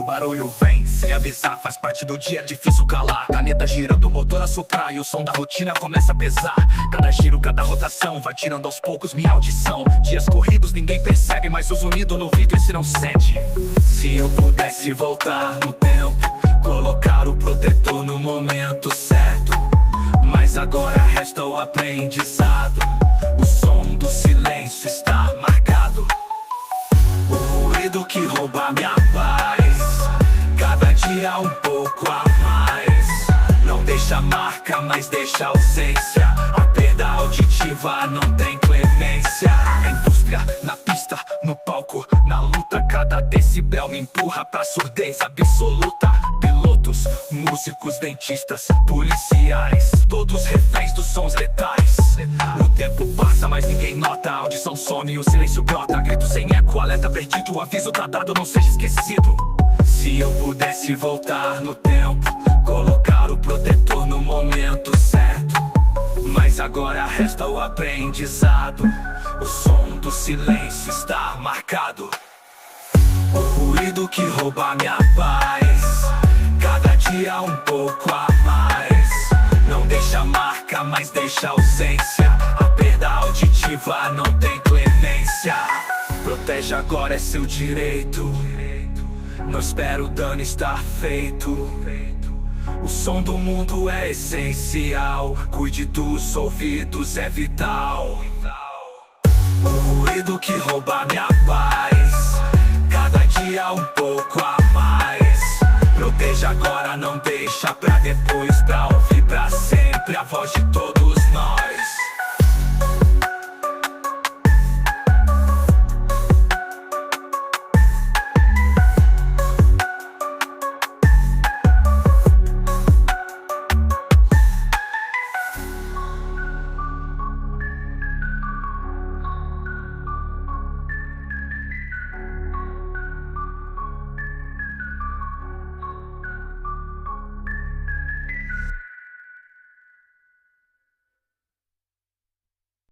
O barulho vem sem avisar, faz parte do dia, é difícil calar. Caneta girando, o motor a soprar e o som da rotina começa a pesar. Cada giro, cada rotação vai tirando aos poucos minha audição. Dias corridos ninguém percebe, mas o zunido no vidro esse não cede. Se eu pudesse voltar no tempo, colocar o protetor no momento certo. Mas agora resta o aprendizado. O som do silêncio está marcado. O ruído que rouba minha paz, cada dia um pouco a mais. Não deixa marca, mas deixa ausência. A perda auditiva não tem clemência. A indústria na pista, no palco, na luta. Cada decibel me empurra pra surdez absoluta. Pilotos, músicos, dentistas, policiais, todos reféns dos sons letais. O tempo passa, mas ninguém nota. A audição some e o silêncio brota. Grito sem eco, alerta perdido. O aviso tá dado, não seja esquecido. Se eu pudesse voltar no tempo, colocar o protetor no momento certo. Mas agora resta o aprendizado. O som do silêncio está marcado. O ruído que rouba minha paz, cada dia um pouco a mais. Não deixa marca, mas deixa ausência. A perda auditiva não tem clemência. Protege agora, é seu direito. Não espero o dano estar feito. O som do mundo é essencial. Cuide dos ouvidos, é vital. O ruído que rouba minha paz, cada dia um pouco a mais. Proteja agora, não deixa pra depois, pra